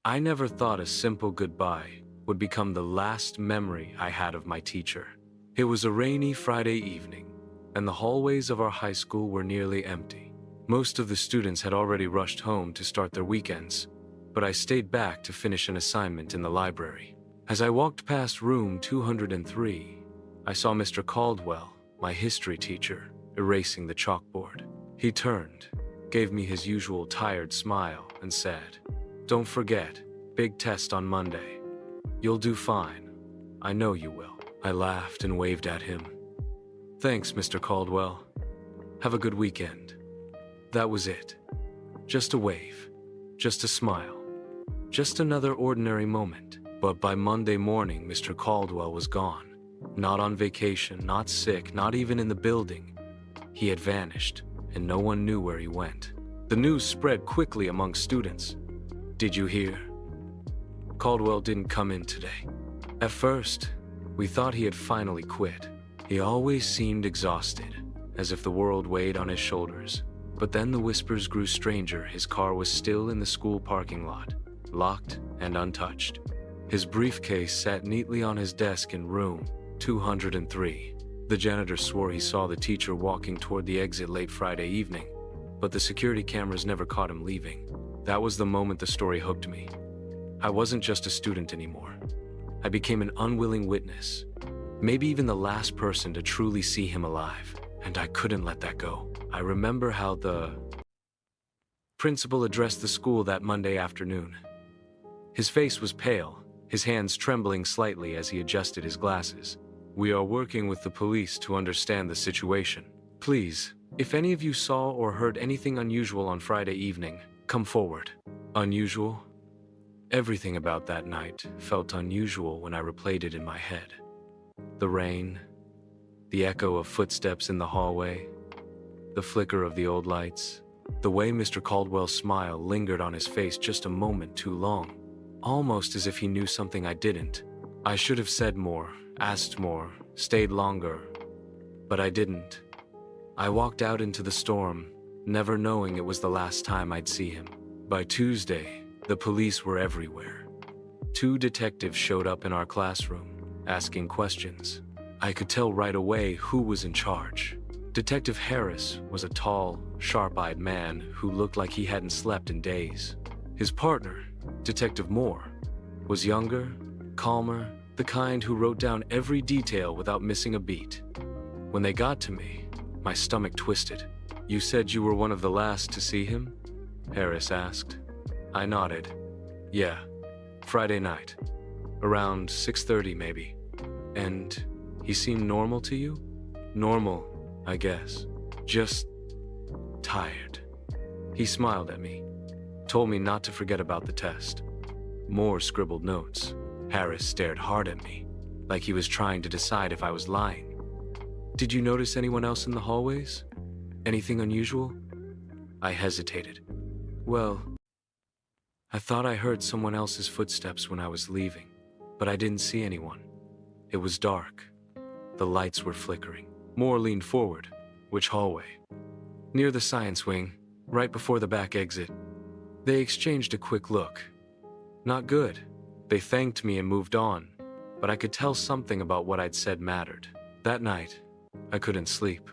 I never thought a simple goodbye would become the last memory I had of my teacher. It was a rainy Friday evening, and the hallways of our high school were nearly empty. Most of the students had already rushed home to start their weekends, but I stayed back to finish an assignment in the library. As I walked past room 203, I saw Mr. Caldwell, my history teacher, erasing the chalkboard. He turned, gave me his usual tired smile, and said, "Don't forget, big test on Monday. You'll do fine. I know you will." I laughed and waved at him. "Thanks, Mr. Caldwell. Have a good weekend." That was it. Just a wave. Just a smile. Just another ordinary moment. But by Monday morning, Mr. Caldwell was gone. Not on vacation, not sick, not even in the building. He had vanished, and no one knew where he went. The news spread quickly among students. "Did you hear? Caldwell didn't come in today." At first, we thought he had finally quit. He always seemed exhausted, as if the world weighed on his shoulders. But then the whispers grew stranger. His car was still in the school parking lot, locked and untouched. His briefcase sat neatly on his desk in room 203. The janitor swore he saw the teacher walking toward the exit late Friday evening, but the security cameras never caught him leaving. That was the moment the story hooked me. I wasn't just a student anymore. I became an unwilling witness, maybe even the last person to truly see him alive, and I couldn't let that go. I remember how the principal addressed the school that Monday afternoon. His face was pale, his hands trembling slightly as he adjusted his glasses. "We are working with the police to understand the situation. Please, if any of you saw or heard anything unusual on Friday evening, come forward." Unusual? Everything about that night felt unusual when I replayed it in my head. The rain, the echo of footsteps in the hallway, the flicker of the old lights, the way Mr. Caldwell's smile lingered on his face just a moment too long, almost as if he knew something I didn't. I should have said more, asked more, stayed longer, but I didn't. I walked out into the storm, never knowing it was the last time I'd see him. By Tuesday, the police were everywhere. 2 detectives showed up in our classroom, asking questions. I could tell right away who was in charge. Detective Harris was a tall, sharp-eyed man who looked like he hadn't slept in days. His partner, Detective Moore, was younger, calmer, the kind who wrote down every detail without missing a beat. When they got to me, my stomach twisted. "You said you were one of the last to see him?" Harris asked. I nodded. "Yeah, Friday night. Around 6:30 maybe. And he seemed normal to you?" "Normal, I guess. Just tired." He smiled at me, told me not to forget about the test. Moore scribbled notes. Harris stared hard at me, like he was trying to decide if I was lying. "Did you notice anyone else in the hallways? Anything unusual?" I hesitated. "Well, I thought I heard someone else's footsteps when I was leaving, but I didn't see anyone. It was dark. The lights were flickering." Moore leaned forward. "Which hallway?" "Near the science wing, right before the back exit." They exchanged a quick look. Not good. They thanked me and moved on, but I could tell something about what I'd said mattered. That night, I couldn't sleep.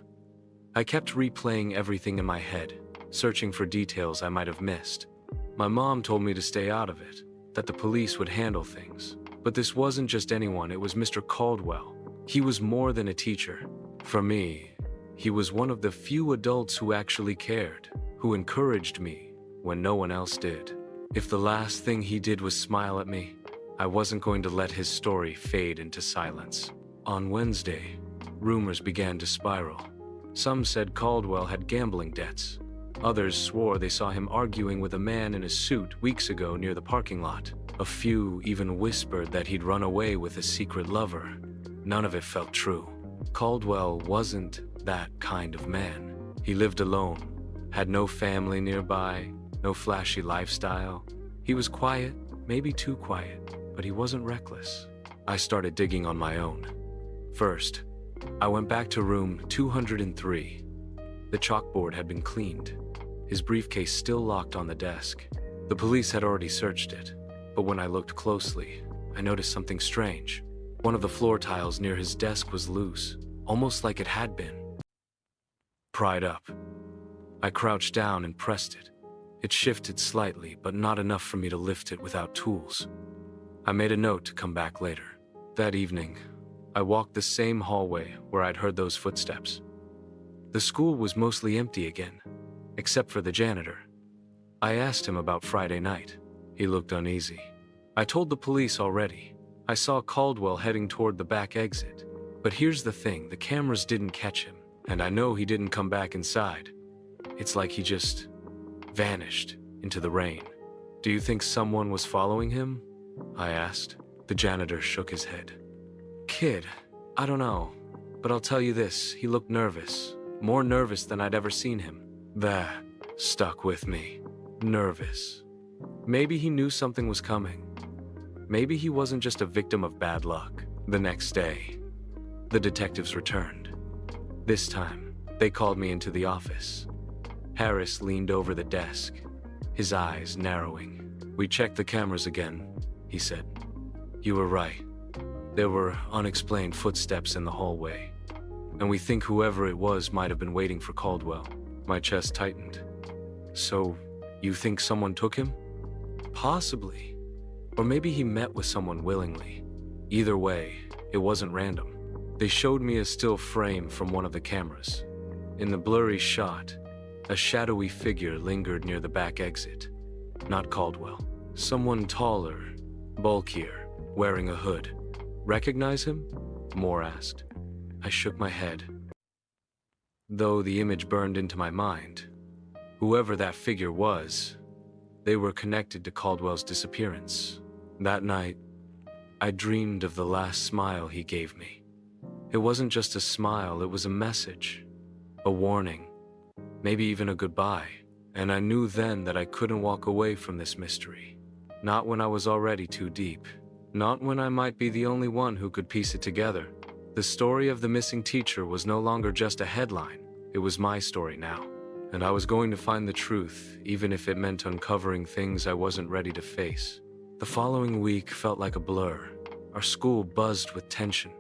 I kept replaying everything in my head, searching for details I might have missed. My mom told me to stay out of it, that the police would handle things. But this wasn't just anyone, it was Mr. Caldwell. He was more than a teacher. For me, he was one of the few adults who actually cared, who encouraged me when no one else did. If the last thing he did was smile at me, I wasn't going to let his story fade into silence. On Wednesday, rumors began to spiral. Some said Caldwell had gambling debts. Others swore they saw him arguing with a man in a suit weeks ago near the parking lot. A few even whispered that he'd run away with a secret lover. None of it felt true. Caldwell wasn't that kind of man. He lived alone, had no family nearby, no flashy lifestyle. He was quiet, maybe too quiet, but he wasn't reckless. I started digging on my own. First, I went back to room 203. The chalkboard had been cleaned. His briefcase still locked on the desk. The police had already searched it. But when I looked closely, I noticed something strange. One of the floor tiles near his desk was loose, almost like it had been pried up. I crouched down and pressed it. It shifted slightly, but not enough for me to lift it without tools. I made a note to come back later. That evening, I walked the same hallway where I'd heard those footsteps. The school was mostly empty again, except for the janitor. I asked him about Friday night. He looked uneasy. I told the police already. I saw Caldwell heading toward the back exit. But here's the thing, the cameras didn't catch him, and I know he didn't come back inside. It's like he just vanished into the rain. Do you think someone was following him? I asked. The janitor shook his head. Kid, I don't know, but I'll tell you this, he looked nervous. More nervous than I'd ever seen him. That stuck with me. Nervous. Maybe he knew something was coming. Maybe he wasn't just a victim of bad luck. The next day, the detectives returned. This time, they called me into the office. Harris leaned over the desk, his eyes narrowing. We checked the cameras again, he said. You were right. There were unexplained footsteps in the hallway, and we think whoever it was might have been waiting for Caldwell. My chest tightened. So, you think someone took him? Possibly. Or maybe he met with someone willingly. Either way, it wasn't random. They showed me a still frame from one of the cameras. In the blurry shot, a shadowy figure lingered near the back exit. Not Caldwell. Someone taller, bulkier, wearing a hood. Recognize him? Moore asked. I shook my head. Though the image burned into my mind, whoever that figure was, they were connected to Caldwell's disappearance. That night, I dreamed of the last smile he gave me. It wasn't just a smile, it was a message, a warning, maybe even a goodbye. And I knew then that I couldn't walk away from this mystery. Not when I was already too deep. Not when I might be the only one who could piece it together. The story of the missing teacher was no longer just a headline. It was my story now. And I was going to find the truth, even if it meant uncovering things I wasn't ready to face. The following week felt like a blur. Our school buzzed with tension,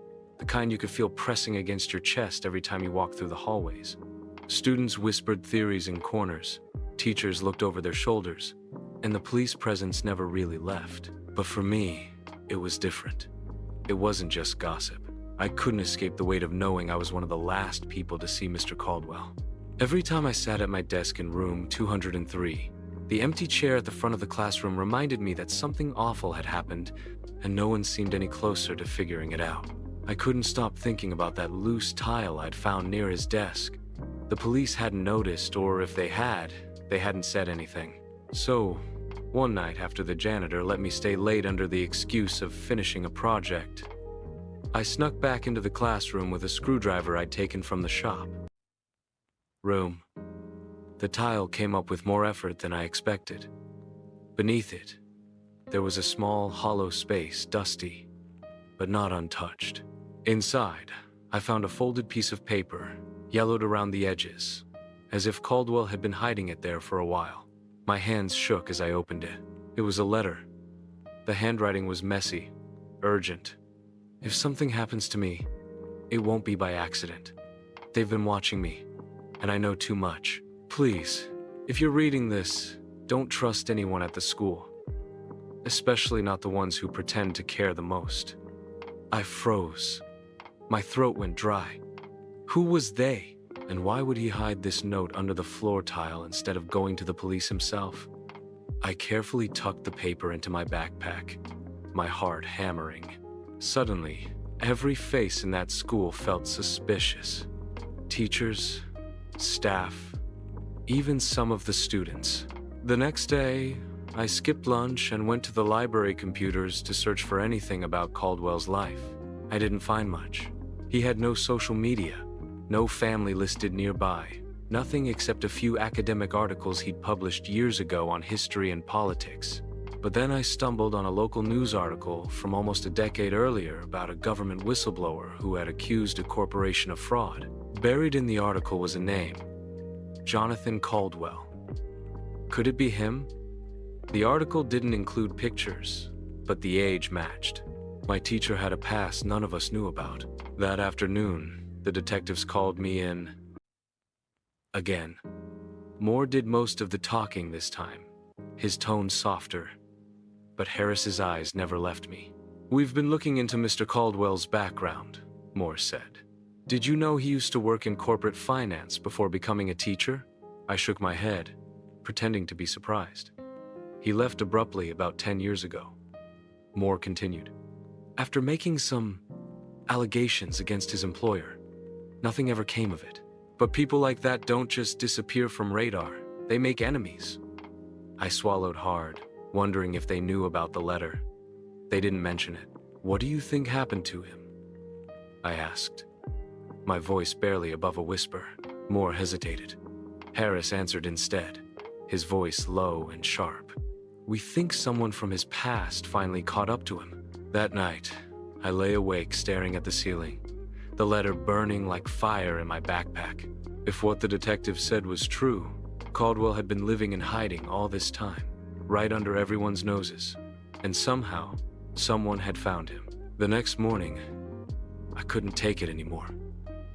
the kind you could feel pressing against your chest every time you walked through the hallways. Students whispered theories in corners, teachers looked over their shoulders, and the police presence never really left. But for me, it was different. It wasn't just gossip. I couldn't escape the weight of knowing I was one of the last people to see Mr. Caldwell. Every time I sat at my desk in room 203, the empty chair at the front of the classroom reminded me that something awful had happened, and no one seemed any closer to figuring it out. I couldn't stop thinking about that loose tile I'd found near his desk. The police hadn't noticed, or if they had, they hadn't said anything. So, one night after the janitor let me stay late under the excuse of finishing a project, I snuck back into the classroom with a screwdriver I'd taken from the shop. Room. The tile came up with more effort than I expected. Beneath it, there was a small, hollow space, dusty, but not untouched. Inside, I found a folded piece of paper, yellowed around the edges, as if Caldwell had been hiding it there for a while. My hands shook as I opened it. It was a letter. The handwriting was messy, urgent. If something happens to me, it won't be by accident. They've been watching me, and I know too much. Please, if you're reading this, don't trust anyone at the school, especially not the ones who pretend to care the most. I froze. My throat went dry. Who was they? And why would he hide this note under the floor tile instead of going to the police himself? I carefully tucked the paper into my backpack, my heart hammering. Suddenly, every face in that school felt suspicious. Teachers, staff, even some of the students. The next day, I skipped lunch and went to the library computers to search for anything about Caldwell's life. I didn't find much. He had no social media, no family listed nearby, nothing except a few academic articles he'd published years ago on history and politics. But then I stumbled on a local news article from almost a decade earlier about a government whistleblower who had accused a corporation of fraud. Buried in the article was a name, Jonathan Caldwell. Could it be him? The article didn't include pictures, but the age matched. My teacher had a past none of us knew about. That afternoon, the detectives called me in again. Moore did most of the talking this time, his tone softer, but Harris's eyes never left me. "We've been looking into Mr. Caldwell's background," Moore said. "Did you know he used to work in corporate finance before becoming a teacher?" I shook my head, pretending to be surprised. "He left abruptly about 10 years ago." Moore continued. "After making some allegations against his employer. Nothing ever came of it. But people like that don't just disappear from radar, they make enemies." I swallowed hard, wondering if they knew about the letter. They didn't mention it. "What do you think happened to him?" I asked, my voice barely above a whisper. Moore hesitated. Harris answered instead, his voice low and sharp. "We think someone from his past finally caught up to him." That night, I lay awake staring at the ceiling, the letter burning like fire in my backpack. If what the detective said was true, Caldwell had been living in hiding all this time, right under everyone's noses, and somehow, someone had found him. The next morning, I couldn't take it anymore.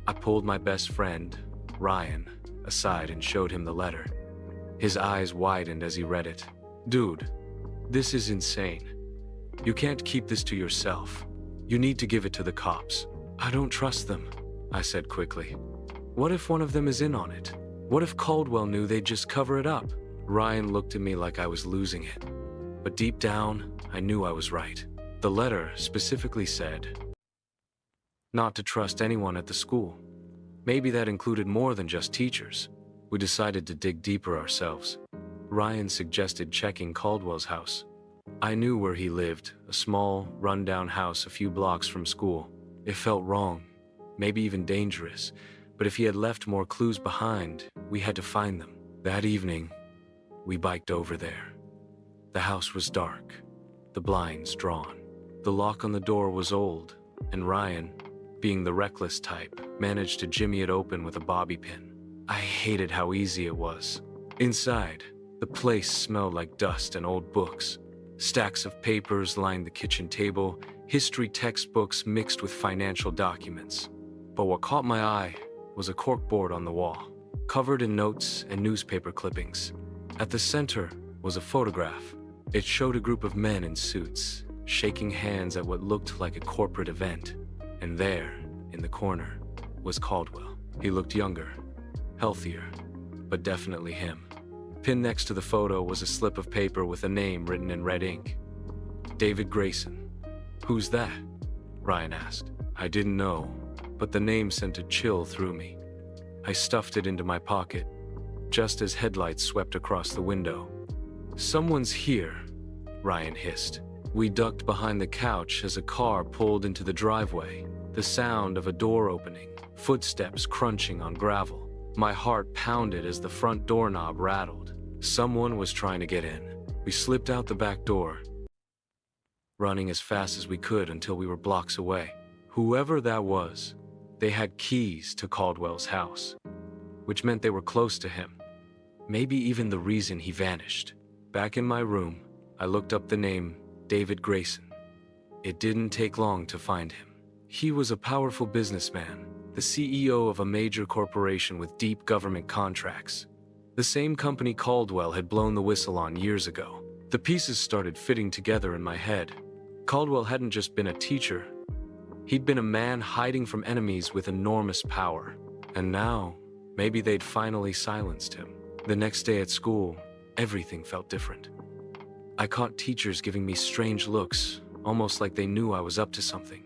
I pulled my best friend, Ryan, aside and showed him the letter. His eyes widened as he read it. "Dude, this is insane. You can't keep this to yourself. You need to give it to the cops." "I don't trust them," I said quickly. "What if one of them is in on it? What if Caldwell knew they'd just cover it up?" Ryan looked at me like I was losing it. But deep down, I knew I was right. The letter specifically said not to trust anyone at the school. Maybe that included more than just teachers. We decided to dig deeper ourselves. Ryan suggested checking Caldwell's house. I knew where he lived, a small, run-down house a few blocks from school. It felt wrong, maybe even dangerous, but if he had left more clues behind, we had to find them. That evening, we biked over there. The house was dark, the blinds drawn. The lock on the door was old, and Ryan, being the reckless type, managed to jimmy it open with a bobby pin. I hated how easy it was. Inside, the place smelled like dust and old books. Stacks of papers lined the kitchen table, history textbooks mixed with financial documents. But what caught my eye was a corkboard on the wall, covered in notes and newspaper clippings. At the center was a photograph. It showed a group of men in suits, shaking hands at what looked like a corporate event. And there, in the corner, was Caldwell. He looked younger, healthier, but definitely him. Pinned next to the photo was a slip of paper with a name written in red ink. David Grayson. "Who's that?" Ryan asked. I didn't know, but the name sent a chill through me. I stuffed it into my pocket, just as headlights swept across the window. "Someone's here," Ryan hissed. We ducked behind the couch as a car pulled into the driveway, the sound of a door opening, footsteps crunching on gravel. My heart pounded as the front doorknob rattled. Someone was trying to get in. We slipped out the back door, running as fast as we could until we were blocks away. Whoever that was, they had keys to Caldwell's house, which meant they were close to him. Maybe even the reason he vanished. Back in my room, I looked up the name David Grayson. It didn't take long to find him. He was a powerful businessman, the CEO of a major corporation with deep government contracts. The same company Caldwell had blown the whistle on years ago. The pieces started fitting together in my head. Caldwell hadn't just been a teacher. He'd been a man hiding from enemies with enormous power. And now, maybe they'd finally silenced him. The next day at school, everything felt different. I caught teachers giving me strange looks, almost like they knew I was up to something.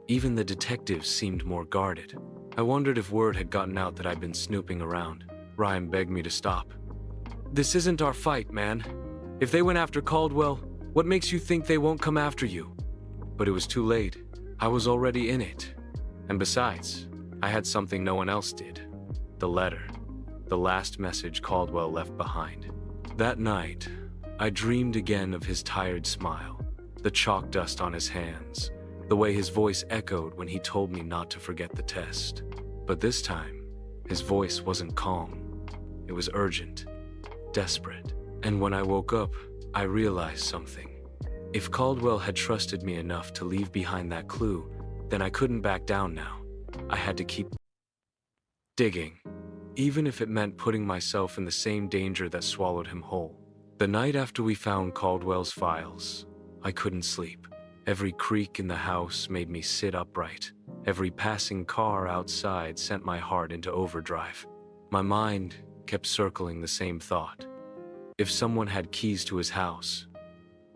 Even the detectives seemed more guarded. I wondered if word had gotten out that I'd been snooping around. Ryan begged me to stop. "This isn't our fight, man. If they went after Caldwell, what makes you think they won't come after you?" But it was too late. I was already in it. And besides, I had something no one else did. The letter. The last message Caldwell left behind. That night, I dreamed again of his tired smile, the chalk dust on his hands, the way his voice echoed when he told me not to forget the test. But this time, his voice wasn't calm. It was urgent, desperate. And when I woke up, I realized something. If Caldwell had trusted me enough to leave behind that clue, then I couldn't back down now. I had to keep digging, even if it meant putting myself in the same danger that swallowed him whole. The night after we found Caldwell's files, I couldn't sleep. Every creak in the house made me sit upright. Every passing car outside sent my heart into overdrive. My mind kept circling the same thought. If someone had keys to his house,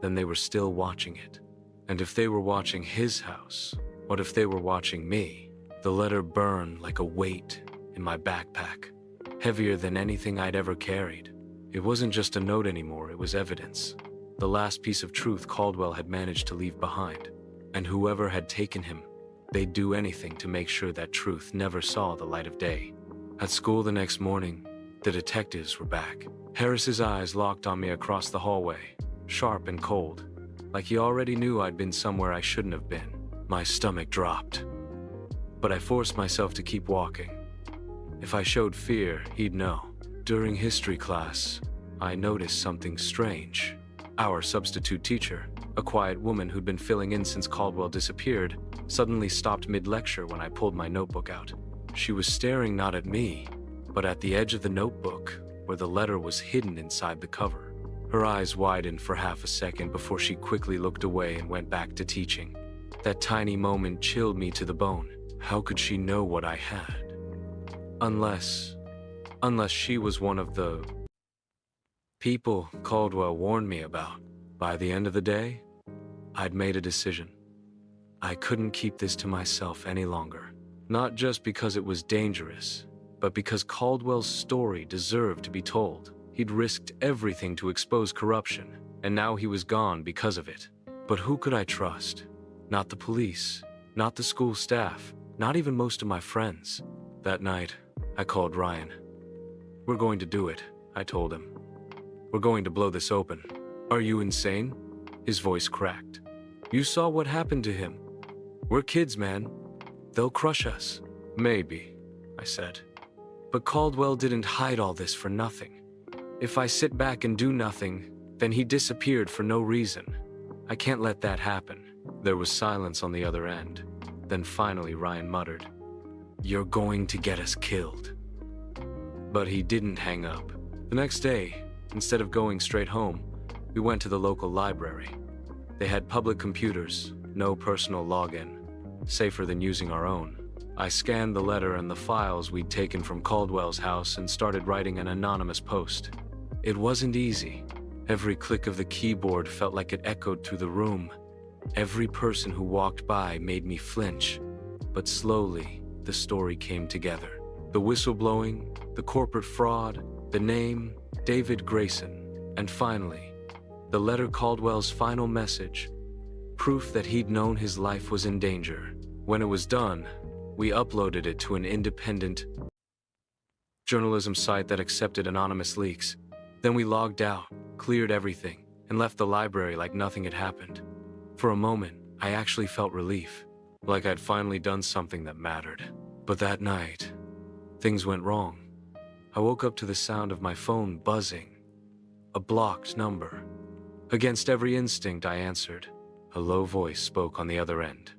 then they were still watching it. And if they were watching his house, what if they were watching me? The letter burned like a weight in my backpack, heavier than anything I'd ever carried. It wasn't just a note anymore, it was evidence. The last piece of truth Caldwell had managed to leave behind. And whoever had taken him, they'd do anything to make sure that truth never saw the light of day. At school the next morning, the detectives were back. Harris's eyes locked on me across the hallway, sharp and cold, like he already knew I'd been somewhere I shouldn't have been. My stomach dropped, but I forced myself to keep walking. If I showed fear, he'd know. During history class, I noticed something strange. Our substitute teacher, a quiet woman who'd been filling in since Caldwell disappeared, suddenly stopped mid-lecture when I pulled my notebook out. She was staring not at me, but at the edge of the notebook, where the letter was hidden inside the cover. Her eyes widened for half a second before she quickly looked away and went back to teaching. That tiny moment chilled me to the bone. How could she know what I had? Unless she was one of the people Caldwell warned me about. By the end of the day, I'd made a decision. I couldn't keep this to myself any longer. Not just because it was dangerous, but because Caldwell's story deserved to be told. He'd risked everything to expose corruption, and now he was gone because of it. But who could I trust? Not the police, not the school staff, not even most of my friends. That night, I called Ryan. "We're going to do it," I told him. "We're going to blow this open." "Are you insane?" His voice cracked. "You saw what happened to him. We're kids, man. They'll crush us." "Maybe," I said. "But Caldwell didn't hide all this for nothing. If I sit back and do nothing, then he disappeared for no reason. I can't let that happen." There was silence on the other end. Then finally Ryan muttered, "You're going to get us killed." But he didn't hang up. The next day, instead of going straight home, we went to the local library. They had public computers, no personal login, safer than using our own. I scanned the letter and the files we'd taken from Caldwell's house and started writing an anonymous post. It wasn't easy. Every click of the keyboard felt like it echoed through the room. Every person who walked by made me flinch. But slowly, the story came together. The whistleblowing, the corporate fraud, the name, David Grayson, and finally, the letter Caldwell's final message, proof that he'd known his life was in danger. When it was done, we uploaded it to an independent journalism site that accepted anonymous leaks. Then we logged out, cleared everything, and left the library like nothing had happened. For a moment, I actually felt relief, like I'd finally done something that mattered. But that night, things went wrong. I woke up to the sound of my phone buzzing. A blocked number. Against every instinct, I answered. A low voice spoke on the other end.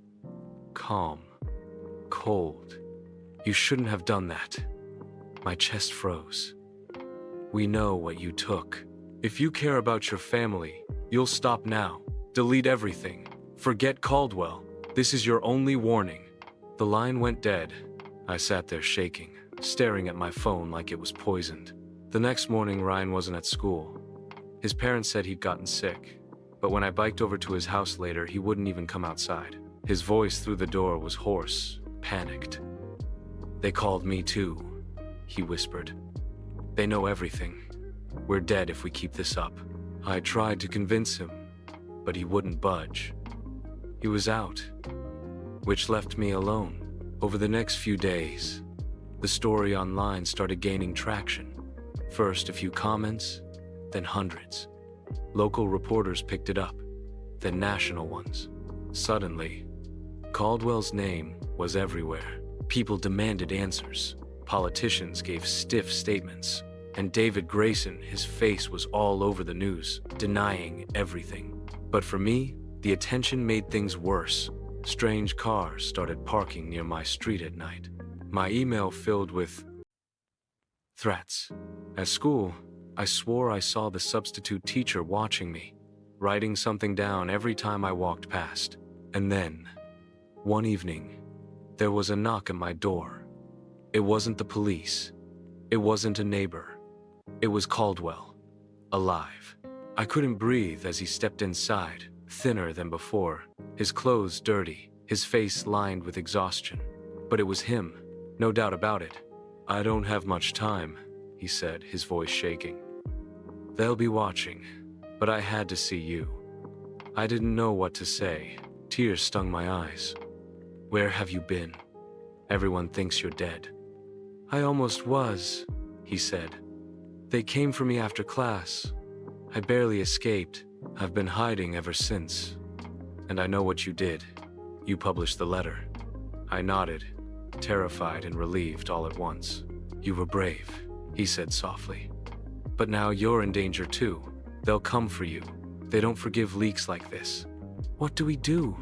Calm. Cold. "You shouldn't have done that." My chest froze. "We know what you took. If you care about your family, you'll stop now. Delete everything. Forget Caldwell. This is your only warning." The line went dead. I sat there shaking, staring at my phone like it was poisoned. The next morning, Ryan wasn't at school. His parents said he'd gotten sick, but when I biked over to his house later, he wouldn't even come outside. His voice through the door was hoarse, panicked. "They called me too," he whispered. "They know everything. We're dead if we keep this up." I tried to convince him, but he wouldn't budge. He was out, which left me alone. Over the next few days, the story online started gaining traction. First a few comments, then hundreds. Local reporters picked it up, then national ones. Suddenly, Caldwell's name was everywhere. People demanded answers. Politicians gave stiff statements. And David Grayson, his face was all over the news, denying everything. But for me, the attention made things worse. Strange cars started parking near my street at night. My email filled with threats. At school, I swore I saw the substitute teacher watching me, writing something down every time I walked past. And then, one evening, there was a knock at my door. It wasn't the police. It wasn't a neighbor. It was Caldwell, alive. I couldn't breathe as he stepped inside, thinner than before, his clothes dirty, his face lined with exhaustion. But it was him, no doubt about it. "I don't have much time," he said, his voice shaking. "They'll be watching, but I had to see you." I didn't know what to say. Tears stung my eyes. "Where have you been? Everyone thinks you're dead." "I almost was," he said. "They came for me after class. I barely escaped. I've been hiding ever since. And I know what you did. You published the letter." I nodded, terrified and relieved all at once. "You were brave," he said softly. "But now you're in danger too. They'll come for you. They don't forgive leaks like this." "What do we do?"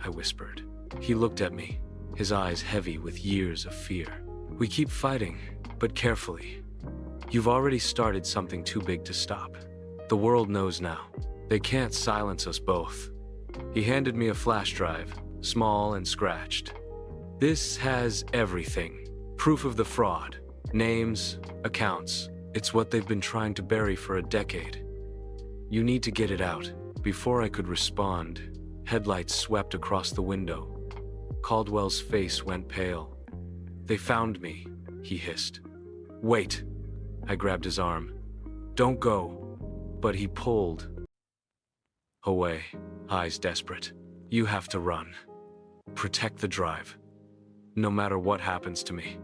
I whispered. He looked at me, his eyes heavy with years of fear. "We keep fighting, but carefully. You've already started something too big to stop. The world knows now. They can't silence us both." He handed me a flash drive, small and scratched. "This has everything. Proof of the fraud. Names, accounts. It's what they've been trying to bury for a decade. You need to get it out." Before I could respond, headlights swept across the window. Caldwell's face went pale. "They found me," he hissed. "Wait." I grabbed his arm. "Don't go." But he pulled away, eyes desperate. "You have to run. Protect the drive. No matter what happens to me."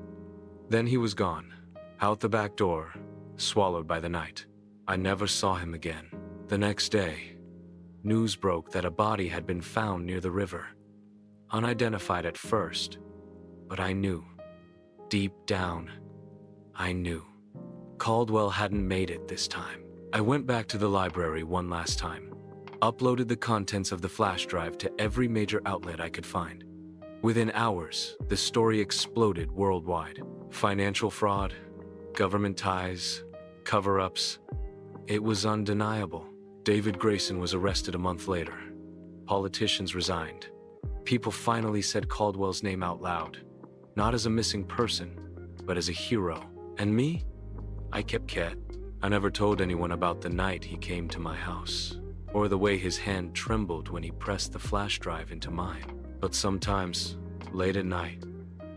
Then he was gone, out the back door, swallowed by the night. I never saw him again. The next day, news broke that a body had been found near the river. Unidentified at first, but I knew. Deep down, I knew. Caldwell hadn't made it this time. I went back to the library one last time, uploaded the contents of the flash drive to every major outlet I could find. Within hours, the story exploded worldwide. Financial fraud, government ties, cover-ups. It was undeniable. David Grayson was arrested a month later. Politicians resigned. People finally said Caldwell's name out loud, not as a missing person, but as a hero. And me? I kept quiet. I never told anyone about the night he came to my house, or the way his hand trembled when he pressed the flash drive into mine. But sometimes, late at night,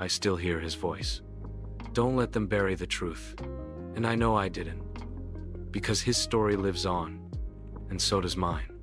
I still hear his voice. Don't let them bury the truth. And I know I didn't, because his story lives on, and so does mine.